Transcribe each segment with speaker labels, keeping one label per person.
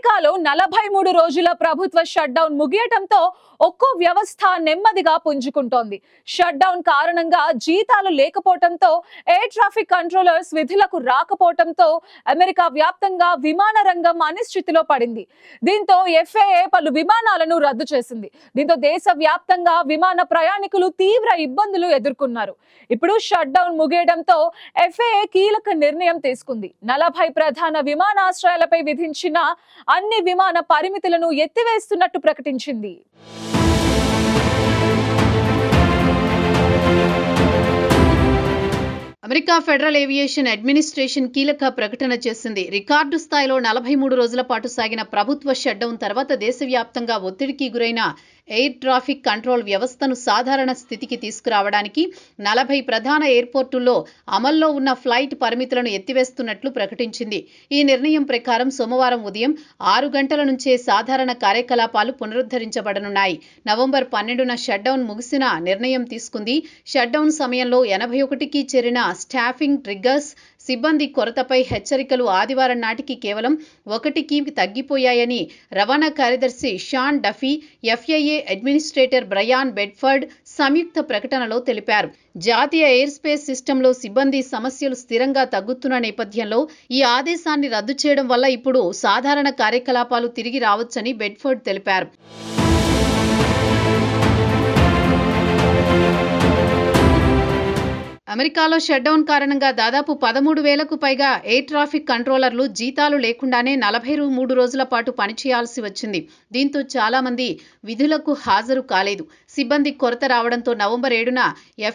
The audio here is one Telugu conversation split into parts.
Speaker 1: అమెరికాలో 43 రోజుల ప్రభుత్వ షట్డౌన్ ముగియటంతో ఒక్కో వ్యవస్థ నెమ్మదిగా పుంజుకుంటోంది. షట్డౌన్ కారణంగా జీతాలు లేకపోవడంతో ఎయిర్ ట్రాఫిక్ కంట్రోలర్స్ విధులకు రాకపోవడంతో అమెరికా వ్యాప్తంగా విమాన రంగం అనిశ్చితిలో పడింది. దీంతో FAA పలు విమానాలను రద్దు చేసింది. దీంతో దేశవ్యాప్తంగా విమాన ప్రయాణికులు తీవ్ర ఇబ్బందులు ఎదుర్కొన్నారు. ఇప్పుడు షట్డౌన్ ముగియడంతో FAA కీలక నిర్ణయం తీసుకుంది. 40 ప్రధాన విమానాశ్రయాలపై విధించిన అన్ని విమాన పరిమితులను ఎత్తివేస్తున్నట్టు ప్రకటించింది.
Speaker 2: అమెరికా ఫెడరల్ ఏవియేషన్ అడ్మినిస్ట్రేషన్ కీలక ప్రకటన చేసింది. రికార్డు స్థాయిలో 43 రోజుల పాటు సాగిన ప్రభుత్వ షట్డౌన్ తర్వాత దేశవ్యాప్తంగా ఒత్తిడికి గురైన ఎయిర్ ట్రాఫిక్ కంట్రోల్ వ్యవస్థను సాధారణ స్థితికి తీసుకురావడానికి 40 ప్రధాన ఎయిర్పోర్టుల్లో అమల్లో ఉన్న ఫ్లైట్ పరిమితులను ఎత్తివేస్తున్నట్లు ప్రకటించింది. ఈ నిర్ణయం ప్రకారం సోమవారం ఉదయం 6 గంటల నుంచే సాధారణ కార్యకలాపాలు పునరుద్ధరించబడనున్నాయి. నవంబర్ 12న షట్డౌన్ ముగిసిన నిర్ణయం తీసుకుంది. షట్డౌన్ సమయంలో 81కి చేరిన స్టాఫింగ్ ట్రిగ్గర్స్ సిబ్బంది కొరతపై హెచ్చరికలు ఆదివారం నాటికి కేవలం 1కి తగ్గిపోయాయని రవాణా కార్యదర్శి Sean Duffy, FAA administrator Bryan Bedford సంయుక్త ప్రకటనలో తెలిపారు. జాతీయ ఎయిర్ స్పేస్ సిస్టంలో సిబ్బంది సమస్యలు స్థిరంగా తగ్గుతున్న నేపథ్యంలో ఈ ఆదేశాన్ని రద్దు చేయడం వల్ల ఇప్పుడు సాధారణ కార్యకలాపాలు తిరిగి రావచ్చని బెడ్ఫర్డ్ తెలిపారు. అమెరికాలో షట్డౌన్ కారణంగా దాదాపు 13,000కు పైగా ఎయిర్ ట్రాఫిక్ కంట్రోలర్లు జీతాలు లేకుండానే 43 రోజుల పాటు పనిచేయాల్సి వచ్చింది. దీంతో చాలా మంది విధులకు హాజరు కాలేదు. సిబ్బంది కొరత రావడంతో నవంబర్ 7న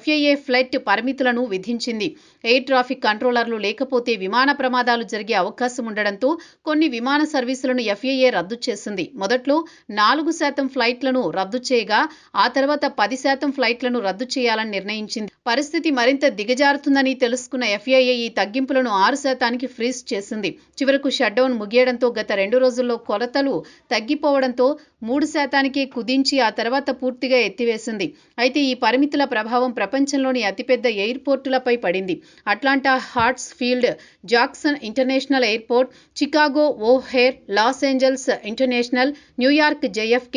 Speaker 2: FAA ఫ్లైట్ పరిమితులను విధించింది. ఎయిర్ ట్రాఫిక్ కంట్రోలర్లు లేకపోతే విమాన ప్రమాదాలు జరిగే అవకాశం ఉండడంతో కొన్ని విమాన సర్వీసులను FAA రద్దు చేసింది. మొదట్లో 4% ఫ్లైట్లను రద్దు చేయగా ఆ తర్వాత 10% ఫ్లైట్లను రద్దు చేయాలని నిర్ణయించింది. పరిస్థితి మరింత దిగజారుతుందని తెలుసుకున్న FAA ఈ తగ్గింపులను 6%కి ఫ్రీజ్ చేసింది. చివరకు షట్డౌన్ ముగియడంతో గత 2 రోజుల్లో కొరతలు తగ్గిపోవడంతో 3%కే కుదించి ఆ తర్వాత పూర్తిగా ఎత్తివేసింది. అయితే ఈ పరిమితుల ప్రభావం ప్రపంచంలోని అతిపెద్ద ఎయిర్పోర్టులపై పడింది. Atlanta Hartsfield, Jackson international airport, Chicago O'Hare, Los Angeles international, New York JFK,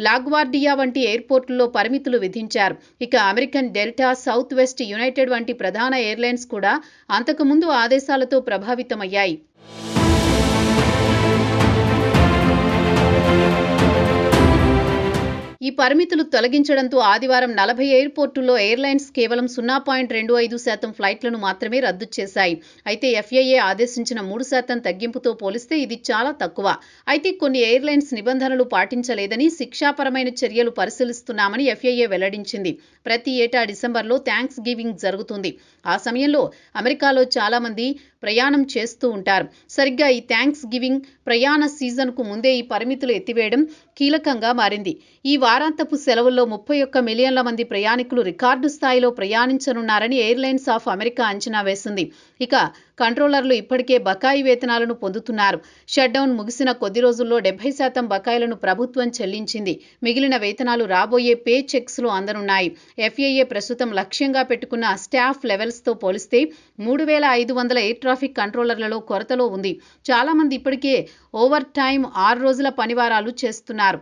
Speaker 2: LaGuardia వంటి ఎయిర్పోర్టుల్లో పరిమితులు విధించారు. ఇక American Delta, Southwest United వంటి ప్రధాన ఎయిర్లైన్స్ కూడా అంతకుముందు ఆదేశాలతో ప్రభావితమయ్యాయి. ఈ పరిమితులు తొలగించడంతో ఆదివారం 40 ఎయిర్పోర్టుల్లో ఎయిర్లైన్స్ కేవలం 0.25% ఫ్లైట్లను మాత్రమే రద్దు చేశాయి. అయితే FAA ఆదేశించిన 3% తగ్గింపుతో పోలిస్తే ఇది చాలా తక్కువ. అయితే కొన్ని ఎయిర్లైన్స్ నిబంధనలు పాటించలేదని, శిక్షాపరమైన చర్యలు పరిశీలిస్తున్నామని FAA వెల్లడించింది. ప్రతి ఏటా డిసెంబర్లో థ్యాంక్స్ గివింగ్ జరుగుతుంది. ఆ సమయంలో అమెరికాలో చాలా మంది ప్రయాణం చేస్తూ ఉంటారు. సరిగ్గా ఈ థ్యాంక్స్ గివింగ్ ప్రయాణ సీజన్కు ముందే ఈ పరిమితులు ఎత్తివేయడం కీలకంగా మారింది. ఈ వారాంతపు సెలవుల్లో 31 మిలియన్ల మంది ప్రయాణికులు రికార్డు స్థాయిలో ప్రయాణించనున్నారని ఎయిర్లైన్స్ ఆఫ్ అమెరికా అంచనా వేసింది. ఇక కంట్రోలర్లు ఇప్పటికే బకాయి వేతనాలను పొందుతున్నారు. షట్డౌన్ ముగిసిన కొద్ది రోజుల్లో 70% బకాయిలను ప్రభుత్వం చెల్లించింది. మిగిలిన వేతనాలు రాబోయే పే చెక్స్లో అందనున్నాయి. FAA ప్రస్తుతం లక్ష్యంగా పెట్టుకున్న స్టాఫ్ లెవెల్స్తో పోలిస్తే 3,500 ఎయిర్ ట్రాఫిక్ కంట్రోలర్లలో కొరతలో ఉంది. చాలా మంది ఇప్పటికే ఓవర్ టైం 6 రోజుల పనివారాలు చేస్తున్నారు.